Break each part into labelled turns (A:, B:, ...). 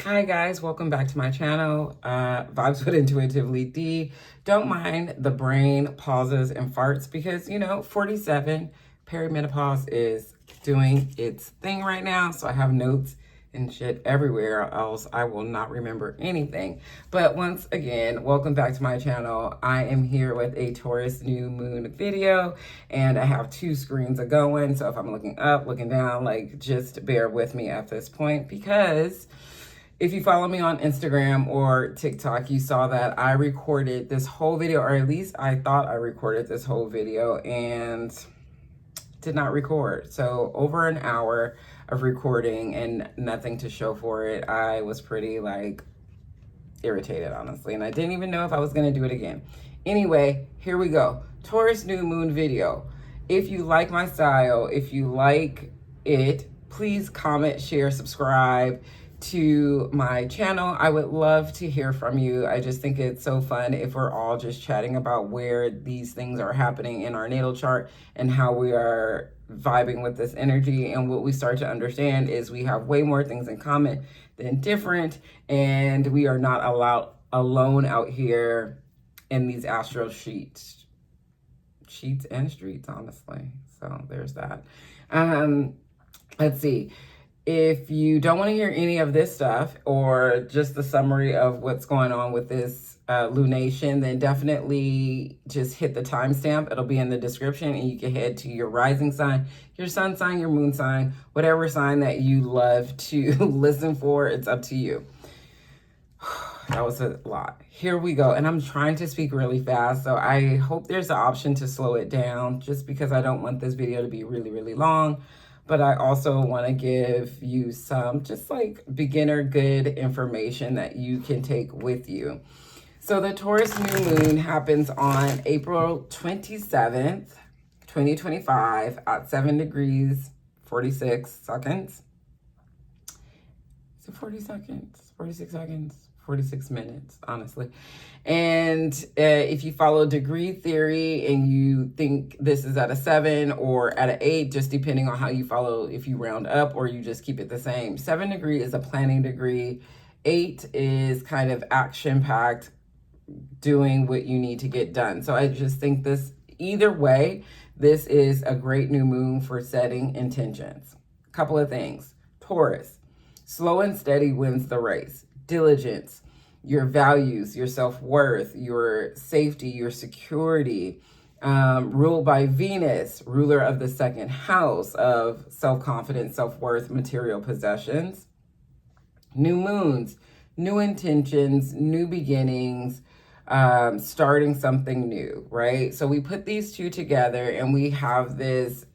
A: Hi guys, welcome back to my channel, Vibes with Intuitively D. Don't mind the brain pauses and farts because, 47, perimenopause is doing its thing right now. So I have notes and shit everywhere, or else I will not remember anything. But once again, welcome back to my channel. I am here with a Taurus New Moon video, and I have two screens going. So if I'm looking up, looking down, just bear with me at this point, because if you follow me on Instagram or TikTok, you saw that I recorded this whole video, or at least I thought I recorded this whole video and did not record. So over an hour of recording and nothing to show for it. I was pretty irritated, honestly, and I didn't even know if I was gonna do it again. Anyway, here we go. Taurus New Moon video. If you like my style, if you like it, please comment, share, subscribe to my channel. I would love to hear from you. I just think it's so fun if we're all just chatting about where these things are happening in our natal chart and how we are vibing with this energy. And what we start to understand is we have way more things in common than different, and we are not alone out here in these astral sheets and streets, honestly. So there's that. Let's see. If you don't want to hear any of this stuff or just the summary of what's going on with this lunation, then definitely just hit the timestamp. It'll be in the description, and you can head to your rising sign, your sun sign, your moon sign, whatever sign that you love to listen for. It's up to you. That was a lot. Here we go. And I'm trying to speak really fast, so I hope there's an option to slow it down, just because I don't want this video to be really, really long. But I also want to give you some just beginner good information that you can take with you. So the Taurus New Moon happens on April 27th, 2025 at 7 degrees, 46 seconds. Is it 40 seconds? 46 seconds? 46 minutes, honestly. And if you follow degree theory and you think this is at a 7 or at an 8, just depending on how you follow, if you round up or you just keep it the same. 7 degree is a planning degree. 8 is kind of action-packed, doing what you need to get done. So I just think either way, this is a great new moon for setting intentions. A couple of things. Taurus, slow and steady wins the race. Diligence, your values, your self-worth, your safety, your security, ruled by Venus, ruler of the second house of self-confidence, self-worth, material possessions. New moons, new intentions, new beginnings, starting something new, right? So we put these two together and we have this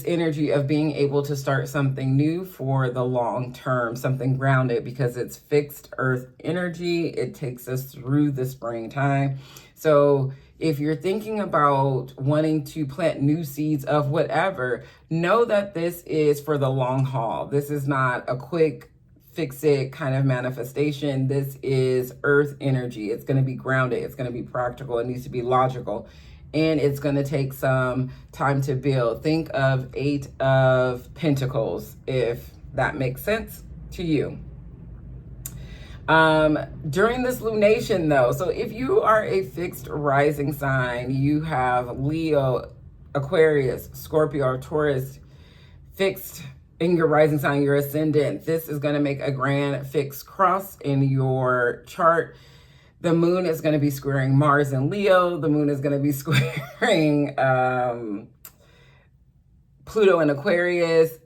A: energy of being able to start something new for the long term, something grounded, because it's fixed earth energy. It takes us through the springtime. So if you're thinking about wanting to plant new seeds of whatever, know that this is for the long haul. This is not a quick fix it kind of manifestation. This is earth energy. It's going to be grounded. It's going to be practical. It needs to be logical. And it's going to take some time to build. Think of 8 of Pentacles, if that makes sense to you. During this lunation, though, so if you are a fixed rising sign, you have Leo, Aquarius, Scorpio, or Taurus fixed in your rising sign, your ascendant. This is going to make a grand fixed cross in your chart. The moon is going to be squaring Mars and Leo. The moon is going to be squaring Pluto and Aquarius.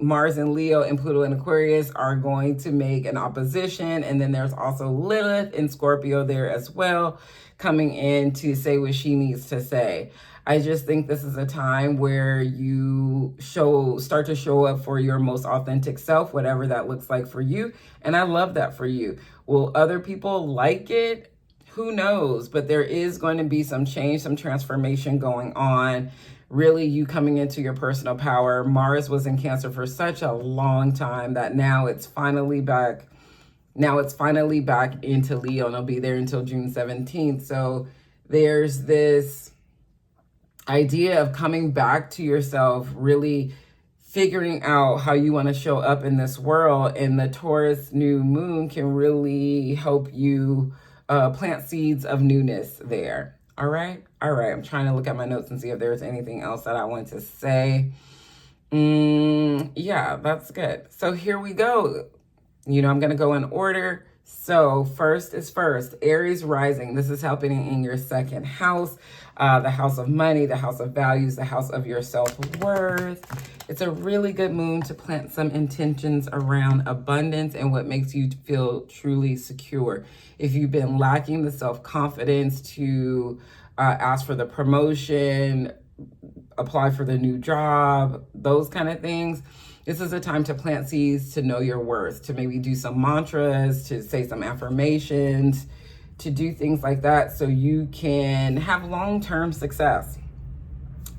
A: Mars and Leo and Pluto and Aquarius are going to make an opposition. And then there's also Lilith and Scorpio there as well, coming in to say what she needs to say. I just think this is a time where you start to show up for your most authentic self, whatever that looks like for you. And I love that for you. Will other people like it? Who knows? But there is going to be some change, some transformation going on. Really, you coming into your personal power. Mars was in Cancer for such a long time that now it's finally back. Now it's finally back into Leo, and it'll be there until June 17th. So there's this idea of coming back to yourself, really figuring out how you want to show up in this world. And the Taurus New Moon can really help you plant seeds of newness there. All right. I'm trying to look at my notes and see if there's anything else that I want to say. Yeah, that's good. So here we go. I'm going to go in order. So first is first, Aries Rising. This is happening in your second house, the house of money, the house of values, the house of your self-worth. It's a really good moon to plant some intentions around abundance and what makes you feel truly secure. If you've been lacking the self-confidence to ask for the promotion, apply for the new job, those kind of things, this is a time to plant seeds, to know your worth, to maybe do some mantras, to say some affirmations, to do things like that so you can have long-term success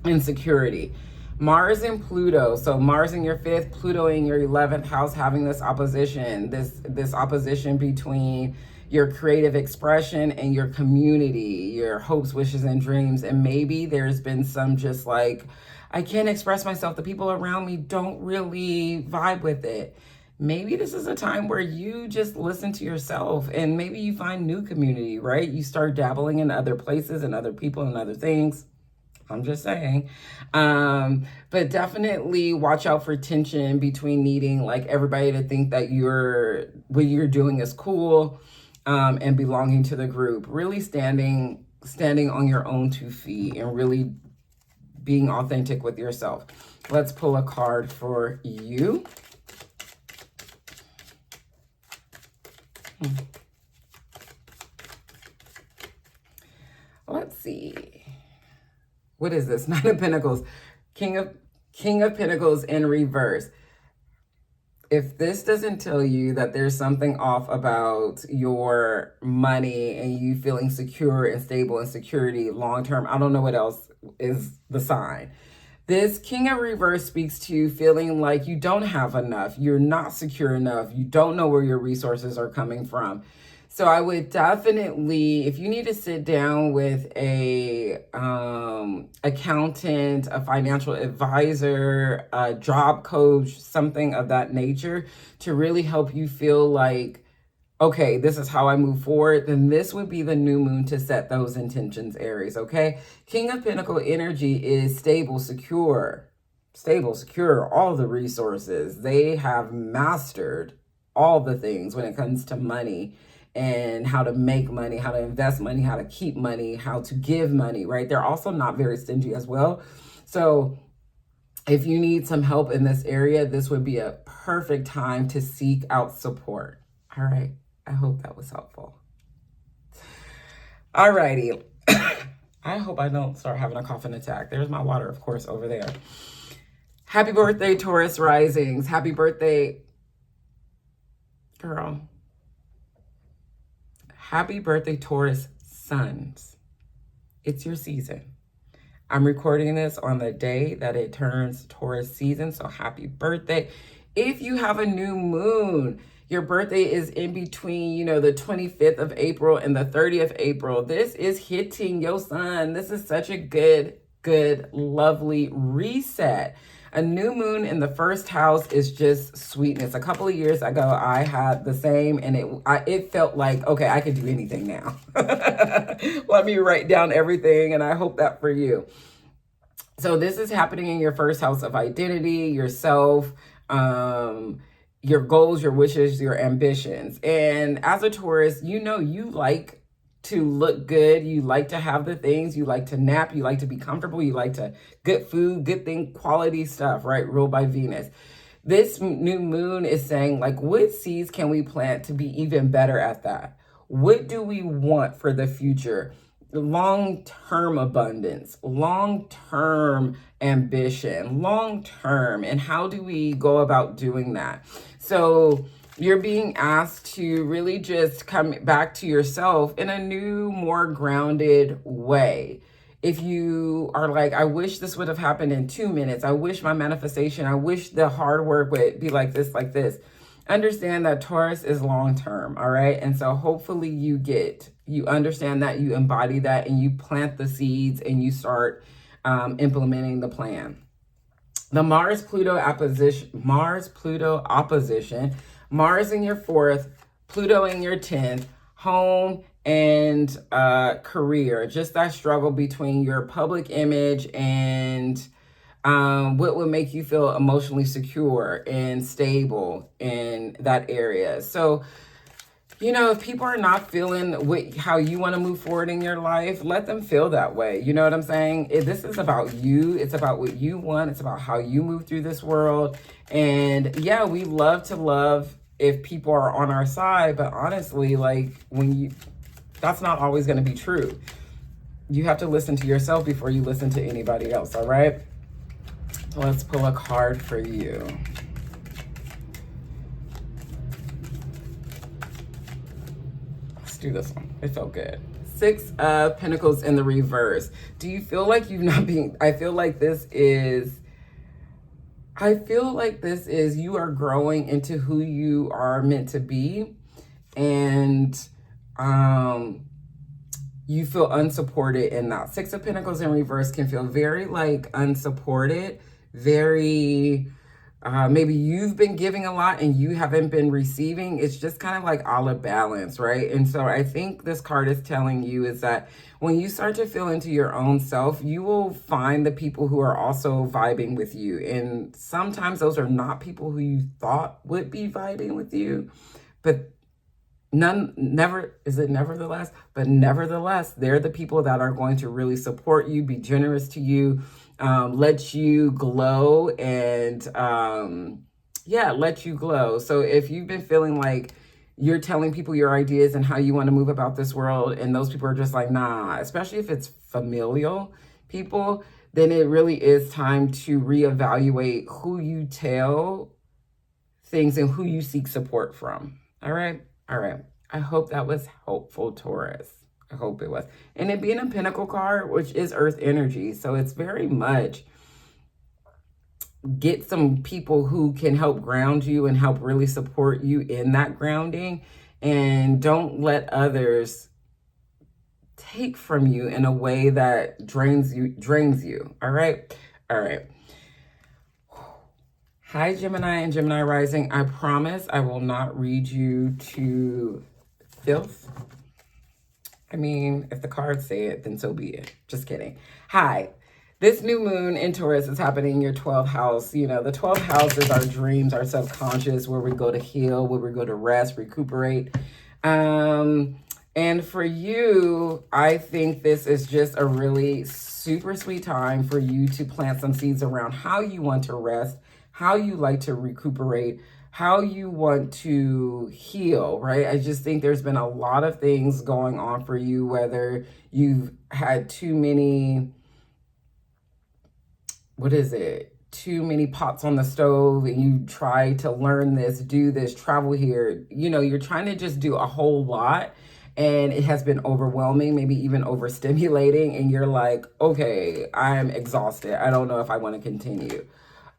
A: and security. Mars and Pluto. So Mars in your 5th, Pluto in your 11th house, having this opposition, this opposition between your creative expression and your community, your hopes, wishes, and dreams. And maybe there's been some just like, I can't express myself. The people around me don't really vibe with it. Maybe this is a time where you just listen to yourself and maybe you find new community, right? You start dabbling in other places and other people and other things. I'm just saying. But definitely watch out for tension between needing like everybody to think that what you're doing is cool, and belonging to the group. Really standing on your own 2 feet and really being authentic with yourself. Let's pull a card for you. Let's see. What is this? 9 of Pentacles. King of Pentacles in reverse. If this doesn't tell you that there's something off about your money and you feeling secure and stable and security long term, I don't know what else is the sign. This King of Reverse speaks to feeling like you don't have enough, you're not secure enough, you don't know where your resources are coming from. So I would definitely, if you need to sit down with a accountant, a financial advisor, a job coach, something of that nature, to really help you feel like, okay, this is how I move forward, then this would be the new moon to set those intentions, Aries, okay? King of Pentacle energy is stable, secure, all the resources. They have mastered all the things when it comes to money and how to make money, how to invest money, how to keep money, how to give money, right? They're also not very stingy as well. So if you need some help in this area, this would be a perfect time to seek out support. All right. I hope that was helpful. All righty. I hope I don't start having a coughing attack. There's my water, of course, over there. Happy birthday, Taurus Risings. Happy birthday, girl. Happy birthday, Taurus Suns. It's your season. I'm recording this on the day that it turns Taurus season, so happy birthday. If you have a new moon, your birthday is in between, the 25th of April and the 30th of April. This is hitting your sun. This is such a good, lovely reset. A new moon in the first house is just sweetness. A couple of years ago, I had the same, and it felt like, okay, I could do anything now. Let me write down everything, and I hope that for you. So this is happening in your first house of identity, yourself, your goals, your wishes, your ambitions. And as a Taurus, you like to look good. You like to have the things. You like to nap. You like to be comfortable. You like to good food, good thing, quality stuff, right? Ruled by Venus. This new moon is saying, like, what seeds can we plant to be even better at that? What do we want for the future? Long-term abundance, long-term ambition, long-term, and how do we go about doing that? So you're being asked to really just come back to yourself in a new, more grounded way. If you are like, I wish this would have happened in 2 minutes. I wish my manifestation, I wish the hard work would be like this, Understand that Taurus is long-term, all right? And so hopefully you understand that, you embody that, and you plant the seeds and you start implementing the plan. the Mars-Pluto opposition, Mars in your 4th, Pluto in your 10th, home and career. Just that struggle between your public image and what would make you feel emotionally secure and stable in that area. So, you know, if people are not feeling how you want to move forward in your life, let them feel that way. You know what I'm saying? This is about you. It's about what you want. It's about how you move through this world. And yeah, we love to love if people are on our side, but honestly, like that's not always going to be true. You have to listen to yourself before you listen to anybody else. All right. Let's pull a card for you. Do this one. It felt good. 6 of Pentacles in the reverse. Do you feel like you've not been, I feel like this is you are growing into who you are meant to be, and you feel unsupported in that. 6 of Pentacles in reverse can feel very like unsupported, very maybe you've been giving a lot and you haven't been receiving. It's just kind of like all of balance, right? And so I think this card is telling you is that when you start to feel into your own self, you will find the people who are also vibing with you. And sometimes those are not people who you thought would be vibing with you, but nevertheless, they're the people that are going to really support you, be generous to you, let you glow, and let you glow. So if you've been feeling like you're telling people your ideas and how you want to move about this world, and those people are just like, nah, especially if it's familial people, then it really is time to reevaluate who you tell things and who you seek support from. All right. I hope that was helpful, Taurus. I hope it was. And it being a Pentacle card, which is Earth energy, so it's very much get some people who can help ground you and help really support you in that grounding, and don't let others take from you in a way that drains you. All right. Hi, Gemini and Gemini Rising. I promise I will not read you to filth. I mean, if the cards say it, then so be it. Just kidding. Hi. This new moon in Taurus is happening in your 12th house. You know, the 12th house is our dreams, our subconscious, where we go to heal, where we go to rest, recuperate. And for you, I think this is just a really super sweet time for you to plant some seeds around how you want to rest, how you like to recuperate, how you want to heal, right? I just think there's been a lot of things going on for you, whether you've had too many pots on the stove, and you try to learn this, do this, travel here. You know, you're trying to just do a whole lot, and it has been overwhelming, maybe even overstimulating, and you're like, okay, I'm exhausted. I don't know if I want to continue.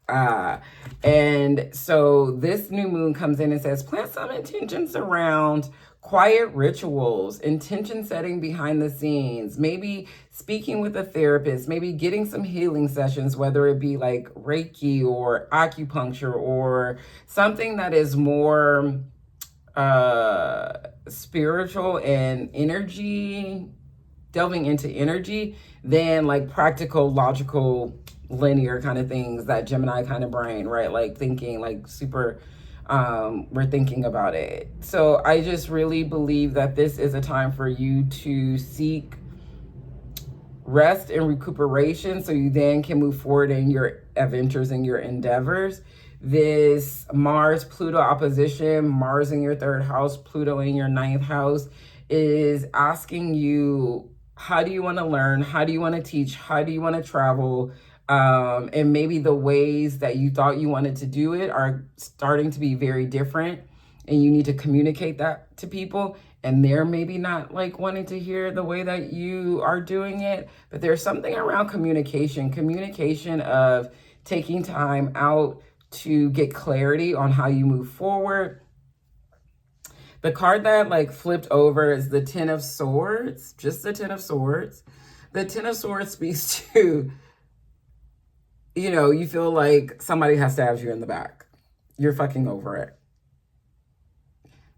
A: And so this new moon comes in and says, plant some intentions around quiet rituals, intention setting behind the scenes, maybe speaking with a therapist, maybe getting some healing sessions, whether it be like Reiki or acupuncture or something that is more spiritual and energy, delving into energy, than like practical, logical, linear kind of things, that Gemini kind of brain, right? Like thinking like super, we're thinking about it. So I just really believe that this is a time for you to seek rest and recuperation, so you then can move forward in your adventures and your endeavors. This Mars-Pluto opposition, Mars in your 3rd house, Pluto in your 9th house, is asking you, how do you want to learn? How do you want to teach? How do you want to travel? And maybe the ways that you thought you wanted to do it are starting to be very different, and you need to communicate that to people, and they're maybe not like wanting to hear the way that you are doing it. But there's something around communication of taking time out to get clarity on how you move forward. The card that like flipped over is the 10 of Swords, just the 10 of Swords. The 10 of Swords speaks to you know, you feel like somebody has stabbed you in the back. You're fucking over it.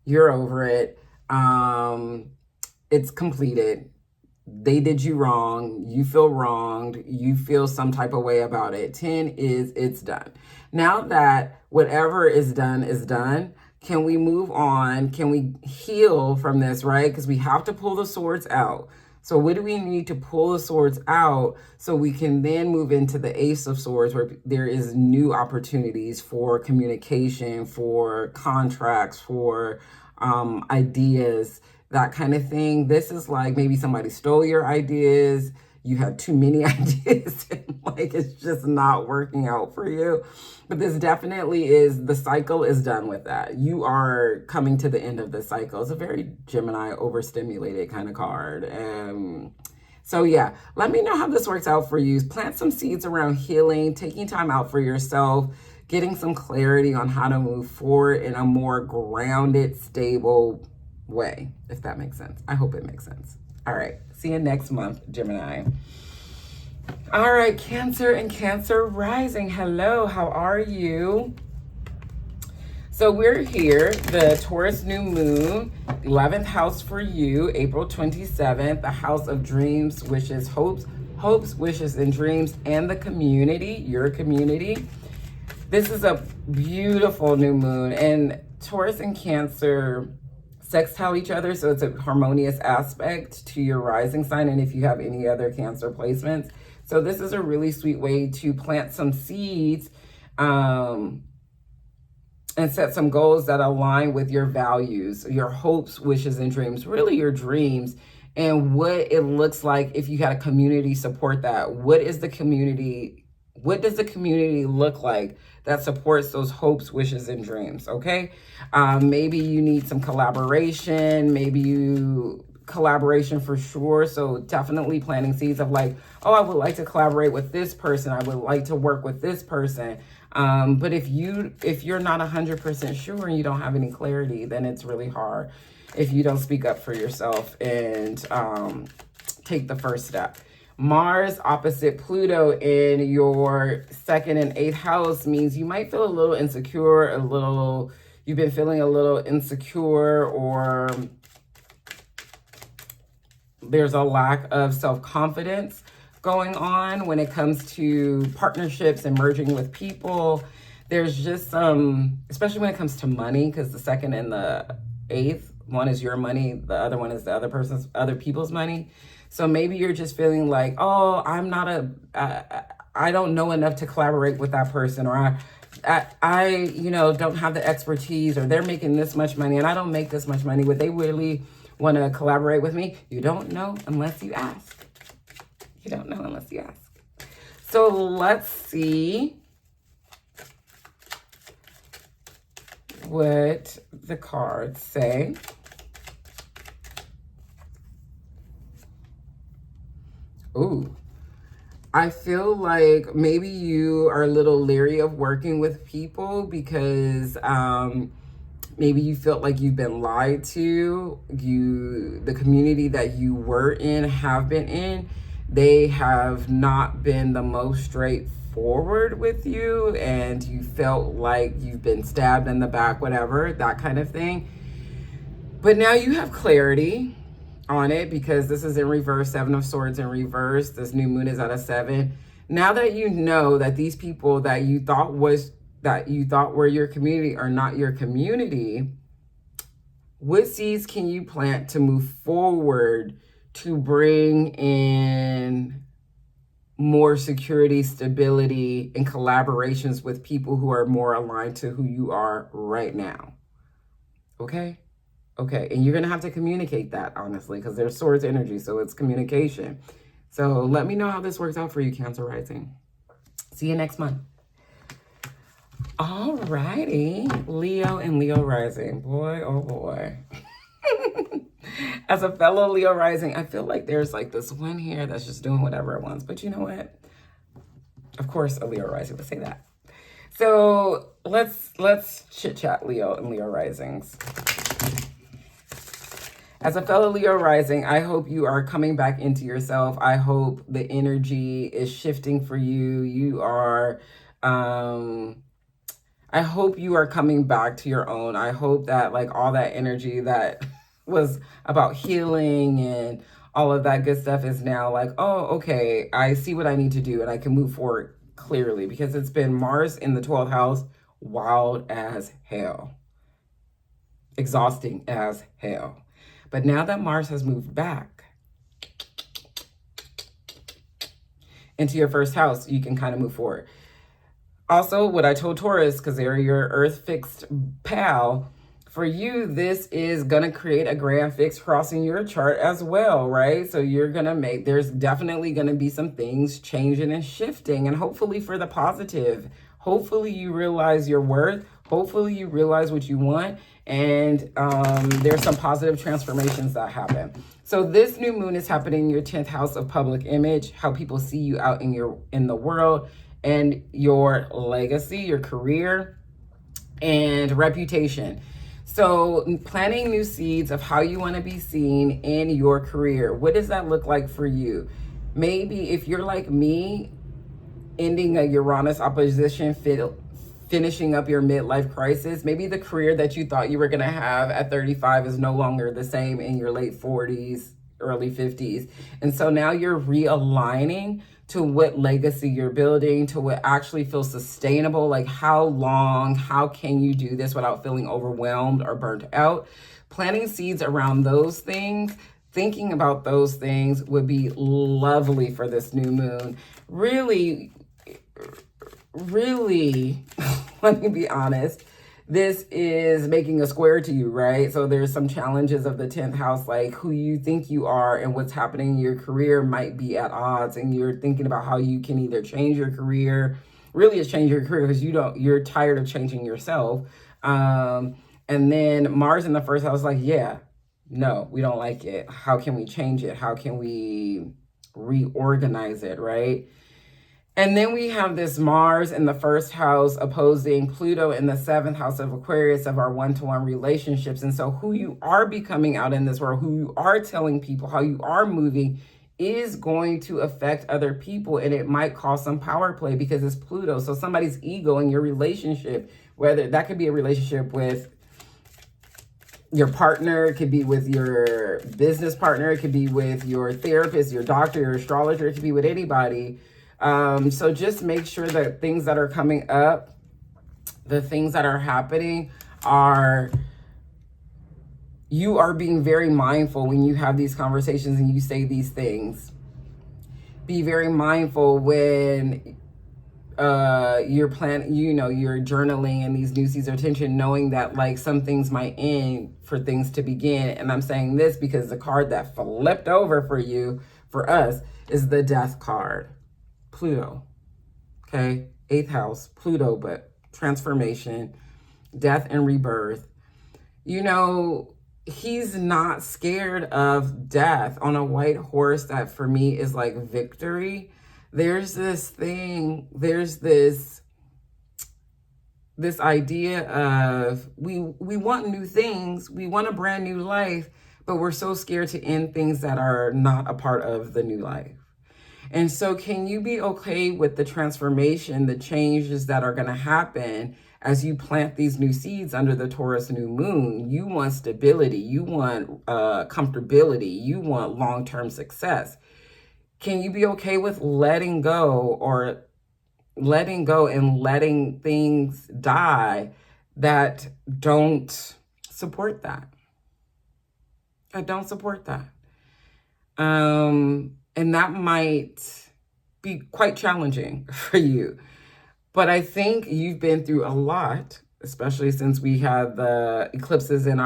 A: You're over it. It's completed. They did you wrong. You feel wronged. You feel some type of way about it. 10 is it's done. Now that whatever is done, can we move on? Can we heal from this, right? Because we have to pull the swords out. So what do we need to pull the swords out so we can then move into the Ace of Swords, where there is new opportunities for communication, for contracts, for ideas, that kind of thing. This is like maybe somebody stole your ideas. You had too many ideas and like it's just not working out for you. But this definitely is, the cycle is done with that. You are coming to the end of the cycle. It's a very Gemini overstimulated kind of card. So yeah, let me know how this works out for you. Plant some seeds around healing, taking time out for yourself, getting some clarity on how to move forward in a more grounded, stable way, if that makes sense. I hope it makes sense. All right, see you next month, Gemini. All right, Cancer and Cancer Rising. Hello, how are you? So we're here, the Taurus New Moon, 11th house for you, April 27th, the house of dreams, wishes, hopes, wishes, and dreams, and the community, your community. This is a beautiful new moon, and Taurus and Cancer sextile each other, so it's a harmonious aspect to your rising sign, and if you have any other Cancer placements. So this is a really sweet way to plant some seeds and set some goals that align with your values, your hopes, wishes, and dreams, really your dreams, and what it looks like if you had a community support that. What does the community look like that supports those hopes, wishes, and dreams, okay? Maybe you need some collaboration, collaboration for sure. So definitely planting seeds of like, oh, I would like to collaborate with this person. I would like to work with this person. But if you're not 100% sure and you don't have any clarity, then it's really hard if you don't speak up for yourself and take the first step. Mars opposite Pluto in your 2nd and 8th house means you might feel a little insecure, you've been feeling a little insecure, or there's a lack of self-confidence going on when it comes to partnerships and merging with people. There's just some, especially when it comes to money, because the 2nd and the 8th, one is your money, the other one is the other people's money. So maybe you're just feeling like, oh, I don't know enough to collaborate with that person, or I don't have the expertise, or they're making this much money and I don't make this much money. Would they really want to collaborate with me? You don't know unless you ask. You don't know unless you ask. So let's see what the cards say. Ooh, I feel like maybe you are a little leery of working with people because maybe you felt like you've been lied to. The community that you were in, have been in, they have not been the most straightforward with you, and you felt like you've been stabbed in the back, whatever, that kind of thing. But now you have clarity on it because this is in reverse, 7 of Swords in reverse. This new moon is at a 7. Now that you know that these people that you thought were your community are not your community, what seeds can you plant to move forward to bring in more security, stability, and collaborations with people who are more aligned to who you are right now? Okay? Okay, and you're going to have to communicate that, honestly, because there's Swords energy, so it's communication. So let me know how this works out for you, Cancer Rising. See you next month. All righty, Leo and Leo Rising. Boy, oh boy. As a fellow Leo Rising, I feel like there's like this one here that's just doing whatever it wants. But you know what? Of course, a Leo Rising would say that. So let's chit-chat, Leo and Leo Risings. As a fellow Leo rising, I hope you are coming back into yourself. I hope the energy is shifting for you. I hope you are coming back to your own. I hope that like all that energy that was about healing and all of that good stuff is now like, oh, okay, I see what I need to do and I can move forward clearly, because it's been Mars in the 12th house, wild as hell, exhausting as hell. But now that Mars has moved back into your first house, you can kind of move forward. Also, what I told Taurus, because they're your Earth fixed pal, for you, this is going to create a grand fix crossing your chart as well, right? So you're going to there's definitely going to be some things changing and shifting, and hopefully for the positive. Hopefully you realize your worth. Hopefully you realize what you want, and there's some positive transformations that happen. So this new moon is happening in your 10th house of public image, how people see you out in the world, and your legacy, your career, and reputation. So planting new seeds of how you want to be seen in your career. What does that look like for you? Maybe if you're like me, ending a Uranus opposition, finishing up your midlife crisis, maybe the career that you thought you were going to have at 35 is no longer the same in your late 40s, early 50s. And so now you're realigning to what legacy you're building, to what actually feels sustainable. Like how long, how can you do this without feeling overwhelmed or burnt out? Planting seeds around those things, thinking about those things would be lovely for this new moon. Really, let me be honest, this is making a square to you, right? So there's some challenges of the 10th house, like who you think you are and what's happening in your career might be at odds, and you're thinking about how you can either change your career. Really, it's change your career because you're tired of changing yourself. And then Mars in the first house, like, yeah, no, we don't like it. How can we change it? How can we reorganize it, right? And then we have this Mars in the first house opposing Pluto in the 7th house of Aquarius, of our one-to-one relationships. And so who you are becoming out in this world, who you are telling people, how you are moving, is going to affect other people. And it might cause some power play because it's Pluto. So somebody's ego in your relationship, whether that could be a relationship with your partner, it could be with your business partner, it could be with your therapist, your doctor, your astrologer, it could be with anybody. So just make sure that things that are coming up, the things that are happening you are being very mindful when you have these conversations and you say these things. Be very mindful when you're you're journaling and these new seeds of attention, knowing that like some things might end for things to begin. And I'm saying this because the card that flipped over for us, is the Death card. Pluto, okay? 8th house, Pluto, but transformation, death and rebirth. You know, he's not scared of death on a white horse. That for me is like victory. There's this idea of we want new things, we want a brand new life, but we're so scared to end things that are not a part of the new life. And so can you be okay with the transformation, the changes that are going to happen as you plant these new seeds under the Taurus New Moon? You want stability, you want comfortability, you want long-term success. Can you be okay with letting go and letting things die that don't support that? And that might be quite challenging for you. But I think you've been through a lot, especially since we had the eclipses in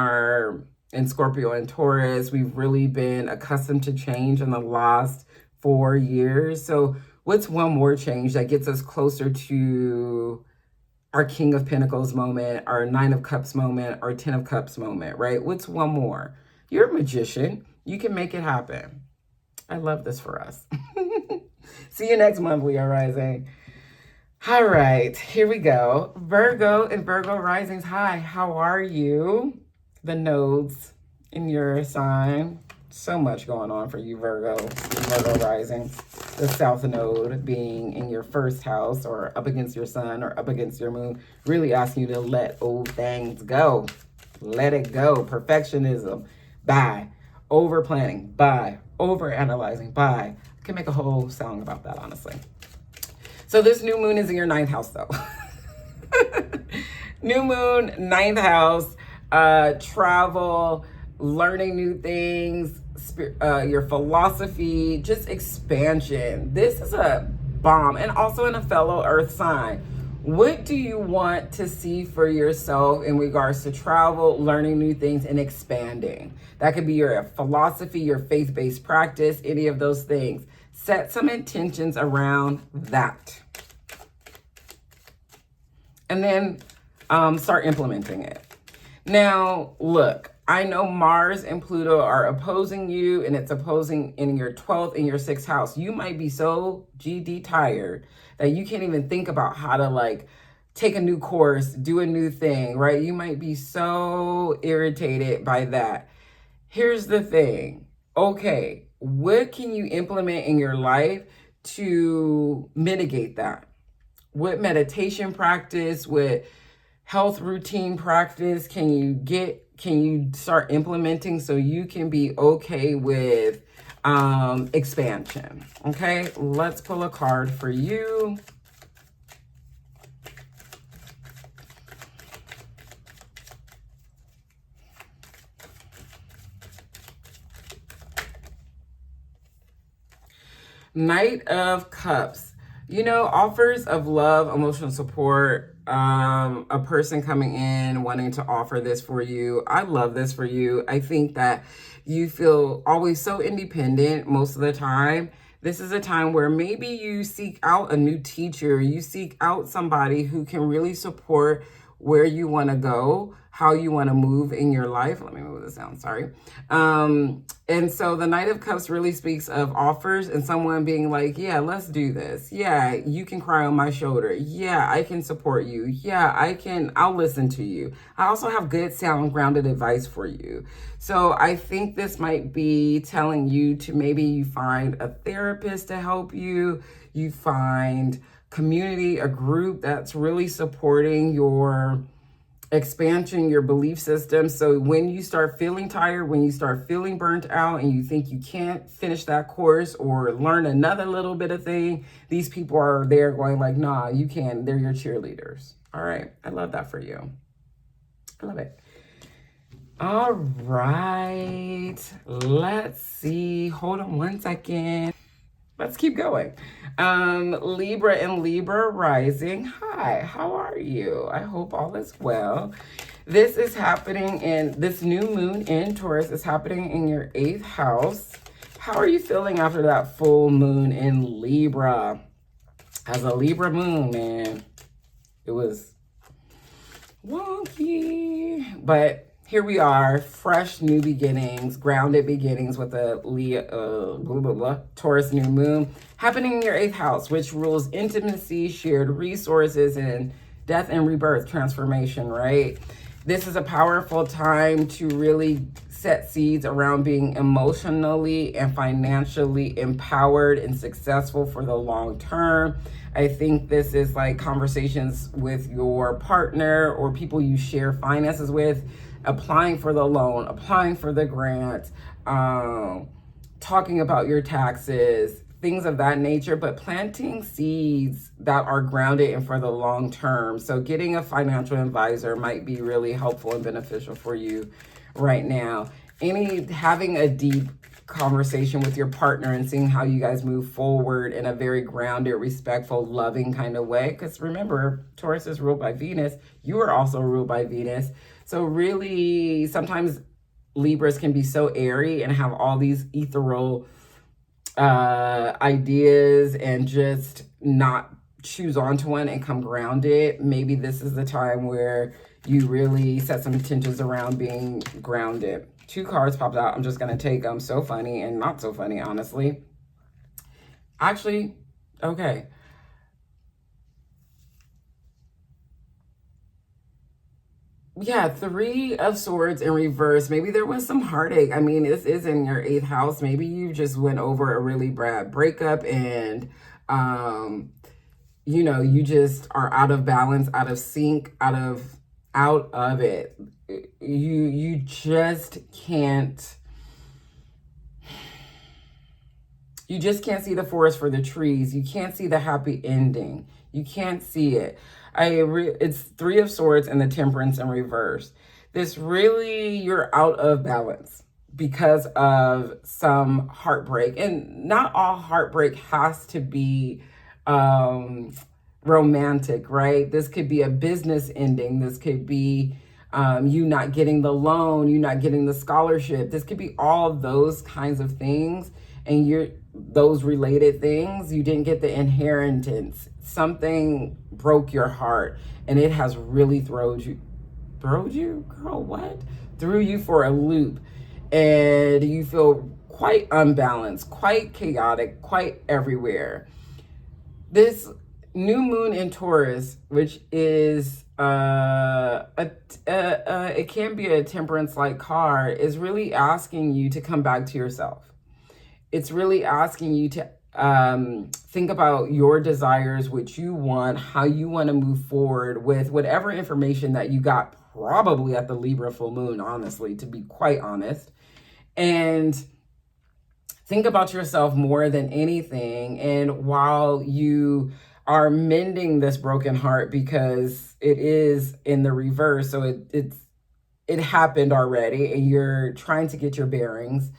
A: Scorpio and Taurus. We've really been accustomed to change in the last 4 years. So what's one more change that gets us closer to our King of Pentacles moment, our 9 of Cups moment, our 10 of Cups moment, right? What's one more? You're a magician. You can make it happen. I love this for us. See you next month, Leo Rising. All right, here we go. Virgo and Virgo Risings. Hi, how are you? The nodes in your sign. So much going on for you, Virgo Rising. The South Node being in your first house or up against your sun or up against your moon. Really asking you to let old things go. Let it go. Perfectionism. Bye. Over planning. Bye. Over analyzing. Bye. I can make a whole song about that, honestly. So this new moon is in your 9th house, though. New moon, 9th house, travel, learning new things, your philosophy, just expansion. This is a bomb. And also in a fellow earth sign. What do you want to see for yourself in regards to travel, learning new things, and expanding? That could be your philosophy, your faith-based practice, any of those things. Set some intentions around that. And then start implementing it. Now, look, I know Mars and Pluto are opposing you, and it's opposing in your 12th and your 6th house. You might be so GD tired that you can't even think about how to like take a new course, do a new thing, right? You might be so irritated by that. Here's the thing. Okay, what can you implement in your life to mitigate that? What meditation practice, what health routine practice can you start implementing so you can be okay with expansion? Okay, let's pull a card for you. Knight of Cups. You know, offers of love, emotional support, a person coming in wanting to offer this for you. I love this for you. I think that you feel always so independent most of the time. This is a time where maybe you seek out a new teacher. You seek out somebody who can really support where you want to go, how you want to move in your life. Let me move this down, sorry. And so the Knight of Cups really speaks of offers and someone being like, yeah, let's do this. Yeah, you can cry on my shoulder. Yeah, I can support you. Yeah, I'll listen to you. I also have good, sound, grounded advice for you. So I think this might be telling you to maybe you find a therapist to help you. You find community, a group that's really supporting your expansion, your belief system. So when you start feeling tired, when you start feeling burnt out and you think you can't finish that course or learn another little bit of thing, these people are there going like, nah, you can. They're your cheerleaders. All right. I love that for you. I love it. All right. Let's see. Hold on one second. Let's keep going. Libra and Libra Rising. Hi, how are you? I hope all is well. This is happening this new moon in Taurus is happening in your 8th house. How are you feeling after that full moon in Libra? As a Libra moon, man, it was wonky, but here we are, fresh new beginnings, grounded beginnings with a Taurus New Moon happening in your 8th house, which rules intimacy, shared resources, and death and rebirth transformation, right? This is a powerful time to really set seeds around being emotionally and financially empowered and successful for the long term. I think this is like conversations with your partner or people you share finances with, applying for the loan, applying for the grant, talking about your taxes, things of that nature, but planting seeds that are grounded and for the long term. So getting a financial advisor might be really helpful and beneficial for you right now. Having a deep conversation with your partner and seeing how you guys move forward in a very grounded, respectful, loving kind of way. Because remember, Taurus is ruled by Venus. You are also ruled by Venus. So really, sometimes Libras can be so airy and have all these ethereal ideas and just not choose onto one and come grounded. Maybe this is the time where you really set some intentions around being grounded. 2 cards popped out. I'm just going to take them. So funny and not so funny, honestly. Actually, okay. yeah, Three of Swords in reverse. Maybe there was some heartache. I mean, this is in your 8th house. Maybe you just went over a really bad breakup and, you know, you just are out of balance, out of sync, out of it. You just can't. You just can't see the forest for the trees. You can't see the happy ending. You can't see it. It's Three of Swords and the Temperance in reverse. This really, you're out of balance because of some heartbreak. And not all heartbreak has to be romantic, right? This could be a business ending. This could be you not getting the loan, you not getting the scholarship. This could be all those kinds of things. And those related things, you didn't get the inheritance. Something broke your heart and it has really threw you, girl, what? Threw you for a loop. And you feel quite unbalanced, quite chaotic, quite everywhere. This new moon in Taurus, which is it can be a temperance-like card, is really asking you to come back to yourself. It's really asking you to think about your desires, what you want, how you want to move forward with whatever information that you got probably at the Libra full moon, honestly, to be quite honest. And think about yourself more than anything. And while you are mending this broken heart, because it is in the reverse, so it happened already, and you're trying to get your bearings.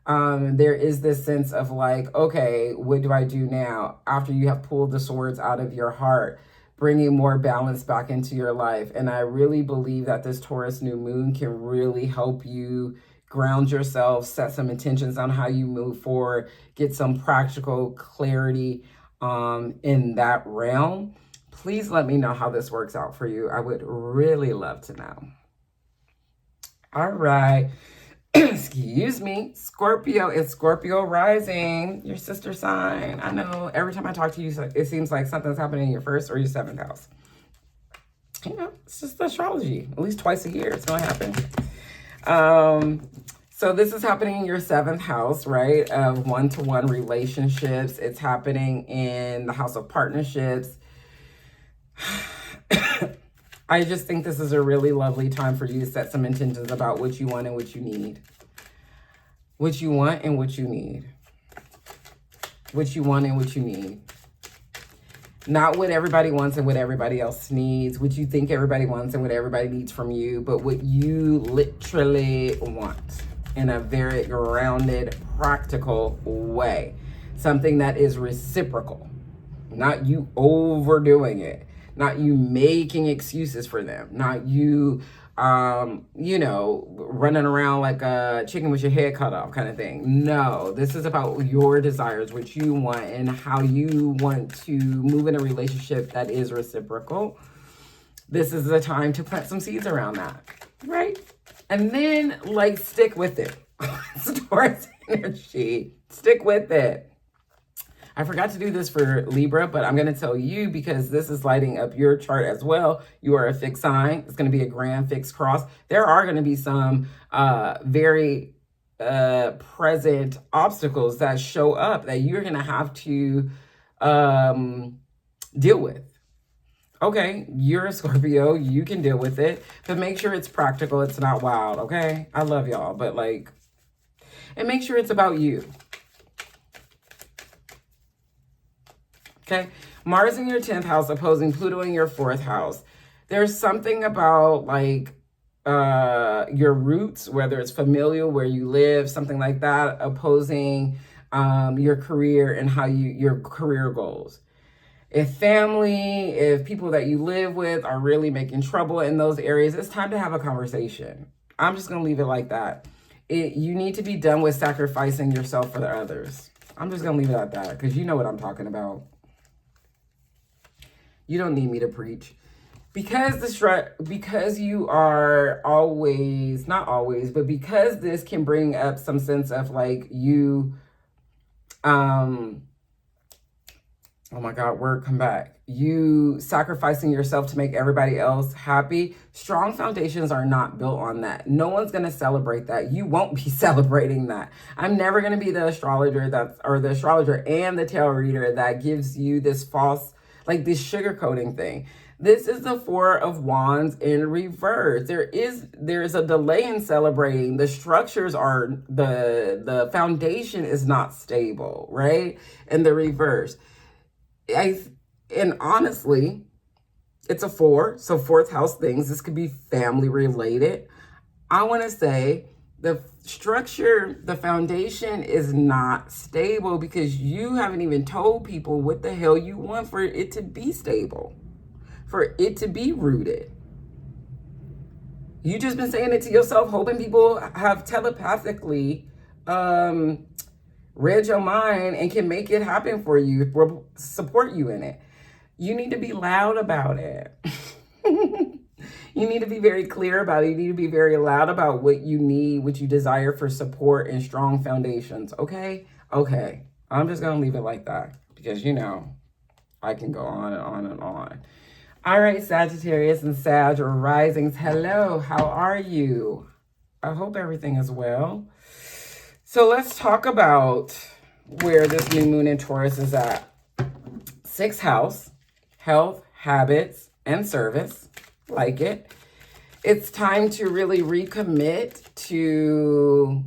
A: There is this sense of like, okay, what do I do now? After you have pulled the swords out of your heart, bringing more balance back into your life. And I really believe that this Taurus new moon can really help you ground yourself, set some intentions on how you move forward, get some practical clarity in that realm. Please let me know how this works out for you. I would really love to know. All right. Excuse me, Scorpio and Scorpio Rising, your sister sign. I know every time I talk to you, it seems like something's happening in your 1st or your 7th house. You know, it's just astrology. At least twice a year it's going to happen. So this is happening in your 7th house, right, of one-to-one relationships. It's happening in the house of partnerships. I just think this is a really lovely time for you to set some intentions about what you want and what you need. What you want and what you need. What you want and what you need. Not what everybody wants and what everybody else needs. What you think everybody wants and what everybody needs from you. But what you literally want in a very grounded, practical way. Something that is reciprocal. Not you overdoing it. Not you making excuses for them. Not you, you know, running around like a chicken with your head cut off kind of thing. No, this is about your desires, what you want, and how you want to move in a relationship that is reciprocal. This is the time to plant some seeds around that, right? And then, like, stick with it. It's Taurus energy. Stick with it. I forgot to do this for Libra, but I'm going to tell you because this is lighting up your chart as well. You are a fixed sign. It's going to be a grand fixed cross. There are going to be some very present obstacles that show up that you're going to have to deal with. Okay, you're a Scorpio. You can deal with it, but make sure it's practical. It's not wild, okay? I love y'all, but like, and make sure it's about you. Okay, Mars in your 10th house opposing Pluto in your 4th house. There's something about like your roots, whether it's familial, where you live, something like that, opposing your career and how your career goals. If family, if people that you live with are really making trouble in those areas, it's time to have a conversation. I'm just going to leave it like that. You need to be done with sacrificing yourself for the others. I'm just going to leave it at that because you know what I'm talking about. You don't need me to preach. Because you are always, not always, but because this can bring up some sense of like you, Oh my God, word, come back. You sacrificing yourself to make everybody else happy. Strong foundations are not built on that. No one's going to celebrate that. You won't be celebrating that. I'm never going to be the astrologer the astrologer and the tarot reader that gives you this false, like this sugarcoating thing. This is the Four of Wands in reverse. There is a delay in celebrating. The structures are, the foundation is not stable, right? In the reverse. And honestly, it's a 4, so fourth house things. This could be family related. I want to say the structure, the foundation is not stable because you haven't even told people what the hell you want for it to be stable, for it to be rooted. You just been saying it to yourself, hoping people have telepathically read your mind and can make it happen for you, will support you in it. You need to be loud about it. You need to be very clear about it. You need to be very loud about what you need, what you desire for support and strong foundations. Okay? Okay. I'm just going to leave it like that because, you know, I can go on and on and on. All right, Sagittarius and Sag or Risings. Hello. How are you? I hope everything is well. So let's talk about where this new moon in Taurus is at. 6th house, health, habits, and service. Like it. It's time to really recommit to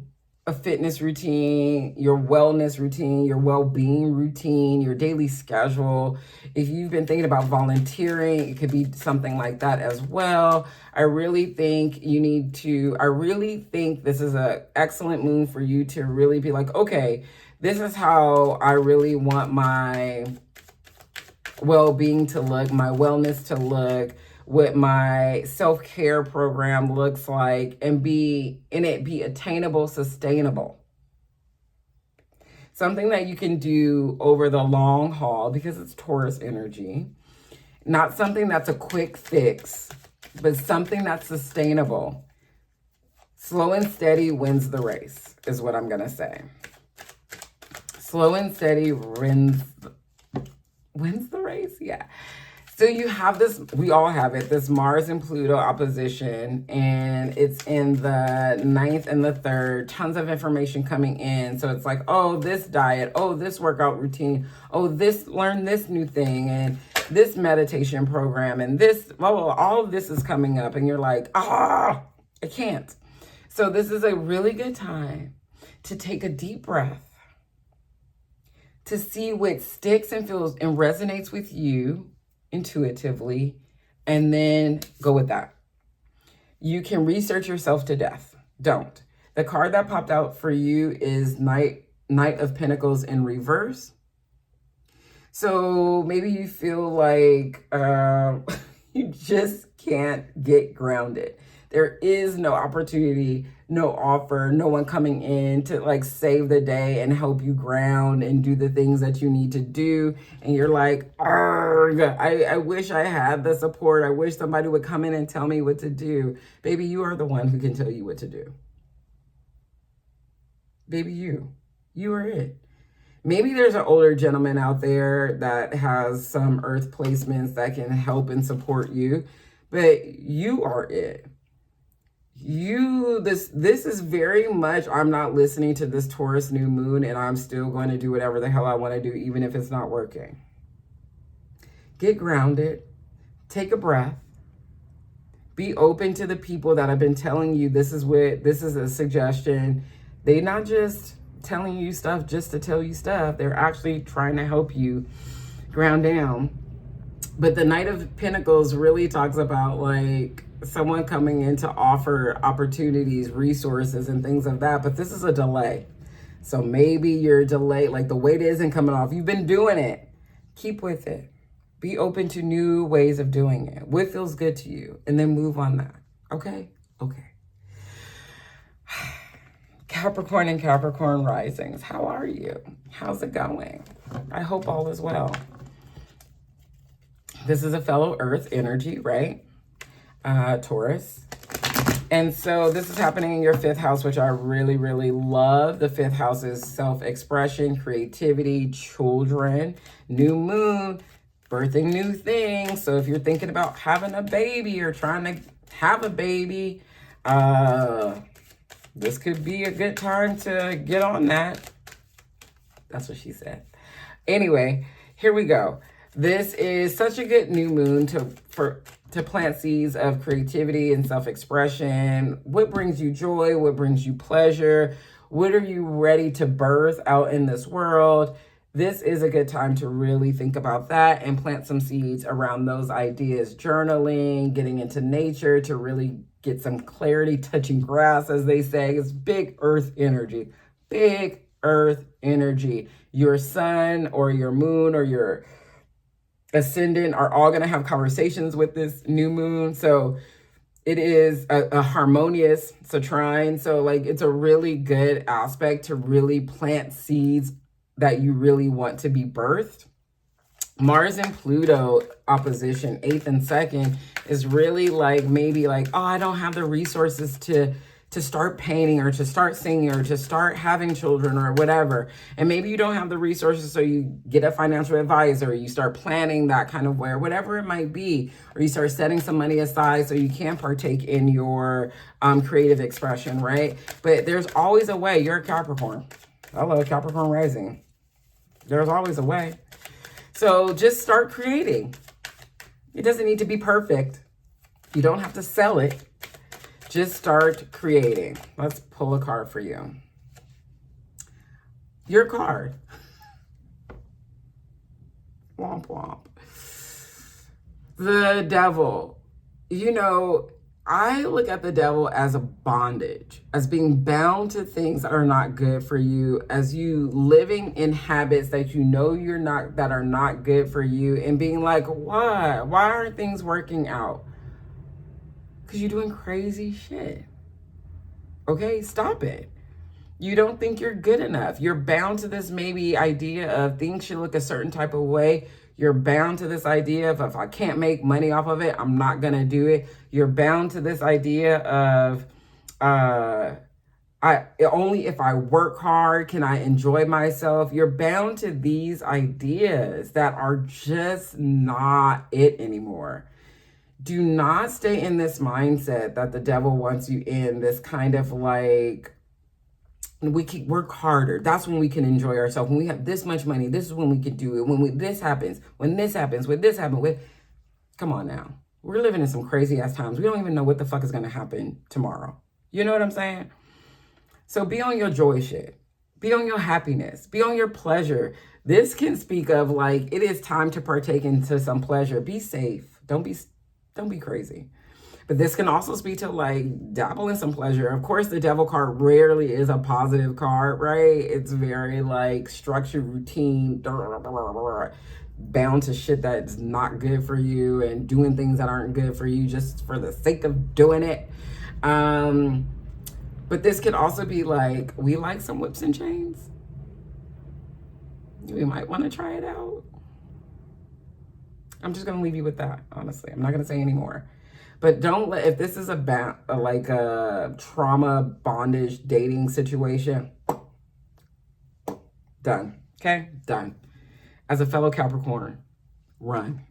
A: a fitness routine, your wellness routine, your well-being routine, your daily schedule. If you've been thinking about volunteering, it could be something like that as well. I really think this is an excellent moon for you to really be like, okay, this is how I really want my well-being to look, my wellness to look, what my self-care program looks like, and be attainable, sustainable. Something that you can do over the long haul because it's Taurus energy. Not something that's a quick fix, but something that's sustainable. Slow and steady wins the race, is what I'm going to say. Slow and steady wins the race? Yeah. So you have this, we all have it, this Mars and Pluto opposition, and it's in the 9th and the 3rd, tons of information coming in. So it's like, oh, this diet, oh, this workout routine, oh, learn this new thing, and this meditation program, and this, well, all of this is coming up, and you're like, I can't. So this is a really good time to take a deep breath, to see what sticks and feels and resonates with you intuitively, and then go with that. You can research yourself to death. Don't. The card that popped out for you is Knight of Pentacles in reverse. So maybe you feel like you just can't get grounded. There is no opportunity, no offer, no one coming in to like save the day and help you ground and do the things that you need to do. And you're like, I wish I had the support. I wish somebody would come in and tell me what to do. Baby, you are the one who can tell you what to do. Baby, you are it. Maybe there's an older gentleman out there that has some earth placements that can help and support you, but you are it. This is very much, I'm not listening to this Taurus new moon and I'm still going to do whatever the hell I want to do, even if it's not working. Get grounded, take a breath, be open to the people that have been telling you this is a suggestion. They're not just telling you stuff just to tell you stuff. They're actually trying to help you ground down. But the Knight of Pentacles really talks about like someone coming in to offer opportunities, resources, and things of that. But this is a delay. So maybe you're delayed, like the weight isn't coming off. You've been doing it. Keep with it. Be open to new ways of doing it. What feels good to you? And then move on that. Okay? Okay. Capricorn and Capricorn Risings. How are you? How's it going? I hope all is well. This is a fellow Earth energy, right? Taurus. And so this is happening in your 5th house, which I really, really love. The 5th house is self-expression, creativity, children, new moon, birthing new things. So if you're thinking about having a baby or trying to have a baby, this could be a good time to get on that. That's what she said. Anyway, here we go. This is such a good new moon to plant seeds of creativity and self-expression. What brings you joy? What brings you pleasure? What are you ready to birth out in this world? This is a good time to really think about that and plant some seeds around those ideas. Journaling, getting into nature to really get some clarity, touching grass, as they say. It's big earth energy. Big earth energy. Your sun or your moon or your ascendant are all going to have conversations with this new moon. So it is a harmonious trine. So like it's a really good aspect to really plant seeds that you really want to be birthed. Mars and Pluto opposition, 8th and 2nd, is really like maybe like, oh, I don't have the resources to start painting or to start singing or to start having children or whatever. And maybe you don't have the resources, so you get a financial advisor, you start planning that kind of way, or whatever it might be, or you start setting some money aside so you can partake in your creative expression, right? But there's always a way. You're a Capricorn. Hello, Capricorn Rising. There's always a way. So just start creating. It doesn't need to be perfect. You don't have to sell it. Just start creating. Let's pull a card for you. Your card. Womp womp. The devil. You know, I look at the devil as a bondage, as being bound to things that are not good for you, as you living in habits that you know you're not, that are not good for you, and being like, why? Why aren't things working out? Because you're doing crazy shit. Okay, stop it. You don't think you're good enough. You're bound to this maybe idea of things should look a certain type of way. You're bound to this idea of if I can't make money off of it, I'm not going to do it. You're bound to this idea of only if I work hard can I enjoy myself. You're bound to these ideas that are just not it anymore. Do not stay in this mindset that the devil wants you in, this kind of like, we can work harder. That's when we can enjoy ourselves. When we have this much money, this is when we can do it. When this happens, when this happens, when this happens, come on now. We're living in some crazy ass times. We don't even know what the fuck is going to happen tomorrow. You know what I'm saying? So be on your joy shit. Be on your happiness. Be on your pleasure. This can speak of like, it is time to partake into some pleasure. Be safe. Don't be crazy. But this can also speak to like dabble in some pleasure. Of course, the devil card rarely is a positive card, right? It's very like structured, routine, bound to shit that's not good for you and doing things that aren't good for you just for the sake of doing it. But this could also be like, we like some whips and chains. We might want to try it out. I'm just going to leave you with that, honestly. I'm not going to say any more. But don't let, if this is like a trauma, bondage, dating situation, done. Okay? Done. As a fellow Capricorn, run.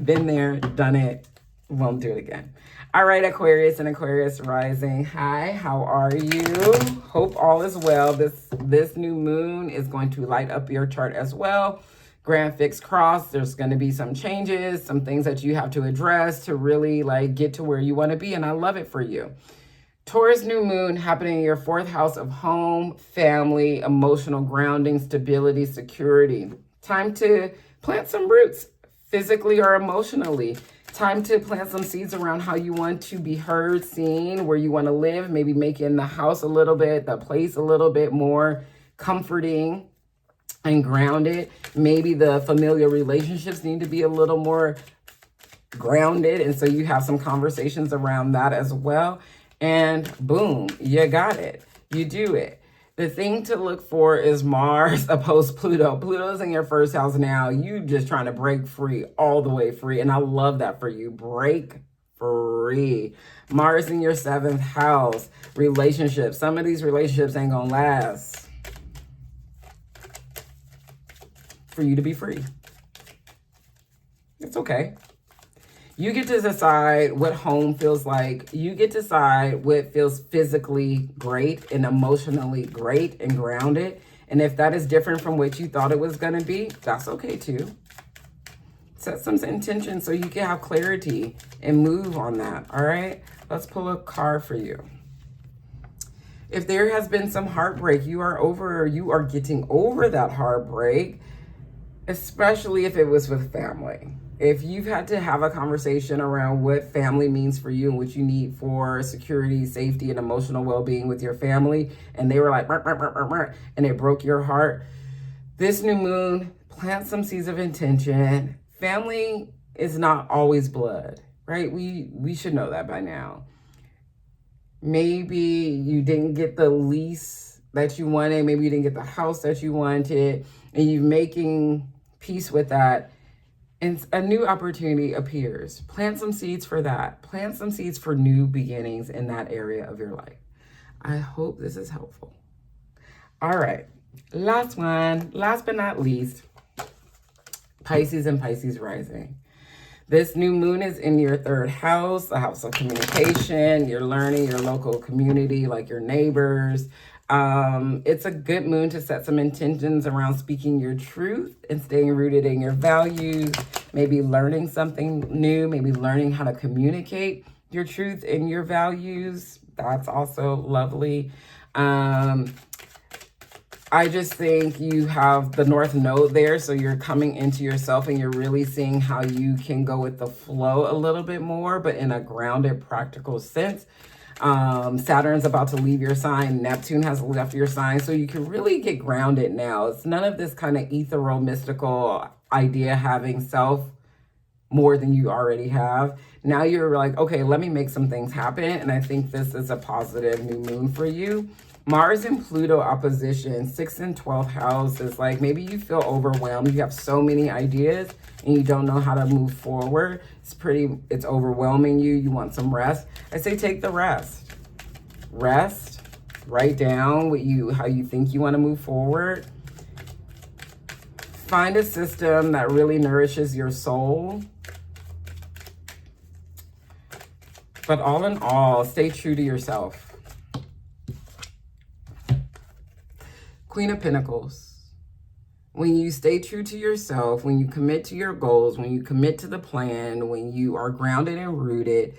A: Been there, done it, won't do it again. All right, Aquarius and Aquarius Rising. Hi, how are you? Hope all is well. This new moon is going to light up your chart as well. Grand fixed cross, there's going to be some changes, some things that you have to address to really like get to where you want to be. And I love it for you. Taurus New Moon happening in your 4th house of home, family, emotional grounding, stability, security. Time to plant some roots physically or emotionally. Time to plant some seeds around how you want to be heard, seen, where you want to live, maybe making the house a little bit, the place a little bit more comforting and grounded. Maybe the familiar relationships need to be a little more grounded. And so you have some conversations around that as well. And boom, you got it. You do it. The thing to look for is Mars opposed Pluto. Pluto's in your 1st house now. You just trying to break free, all the way free. And I love that for you. Break free. Mars in your 7th house. Relationships. Some of these relationships ain't gonna last. For you to be free. It's okay. You get to decide what home feels like. You get to decide what feels physically great and emotionally great and grounded. And if that is different from what you thought it was going to be, that's okay too. Set some intention so you can have clarity and move on that. All right, let's pull a card for you. If there has been some heartbreak, you are getting over that heartbreak, especially if it was with family. If you've had to have a conversation around what family means for you and what you need for security, safety, and emotional well-being with your family, and they were like, burr, burr, burr, burr, burr, and it broke your heart, this new moon, plant some seeds of intention. Family is not always blood, right? We should know that by now. Maybe you didn't get the lease that you wanted. Maybe you didn't get the house that you wanted, and you're making peace with that. And a new opportunity appears. Plant some seeds for that. Plant some seeds for new beginnings in that area of your life. I hope this is helpful. All right, last one, last but not least, Pisces and Pisces Rising. This new moon is in your 3rd house, the house of communication, your learning, your local community, like your neighbors. It's a good moon to set some intentions around speaking your truth and staying rooted in your values, maybe learning something new, maybe learning how to communicate your truth and your values. That's also lovely. I just think you have the North Node there, so you're coming into yourself and you're really seeing how you can go with the flow a little bit more, but in a grounded, practical sense. Saturn's about to leave your sign. Neptune has left your sign, so you can really get grounded now. It's none of this kind of ethereal, mystical idea having self more than you already have. Now you're like, okay, let me make some things happen, and I think this is a positive new moon for you. Mars and Pluto opposition, 6th and 12th house is like maybe you feel overwhelmed. You have so many ideas and you don't know how to move forward. It's overwhelming you. You want some rest. I say take the rest. Rest. Write down how you think you want to move forward. Find a system that really nourishes your soul. But all in all, stay true to yourself. Queen of Pentacles. When you stay true to yourself, when you commit to your goals, when you commit to the plan, when you are grounded and rooted,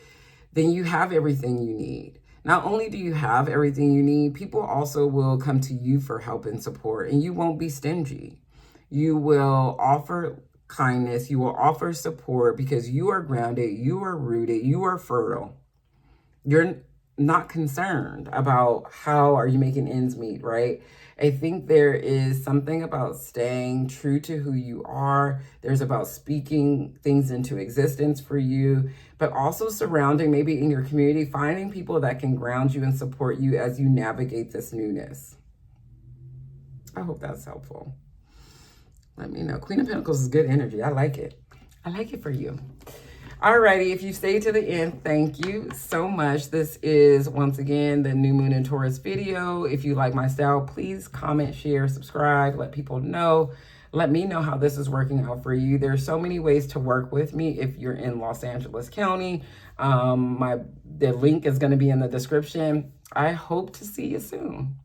A: then you have everything you need. Not only do you have everything you need, people also will come to you for help and support, and you won't be stingy. You will offer kindness, you will offer support because you are grounded, you are rooted, you are fertile. You're not concerned about how are you making ends meet, right? I think there is something about staying true to who you are. There's about speaking things into existence for you, but also surrounding maybe in your community, finding people that can ground you and support you as you navigate this newness. I hope that's helpful. Let me know. Queen of Pentacles is good energy. I like it. I like it for you. Alrighty, if you stayed to the end, thank you so much. This is, once again, the New Moon in Taurus video. If you like my style, please comment, share, subscribe, let people know. Let me know how this is working out for you. There's so many ways to work with me if you're in Los Angeles County. The link is going to be in the description. I hope to see you soon.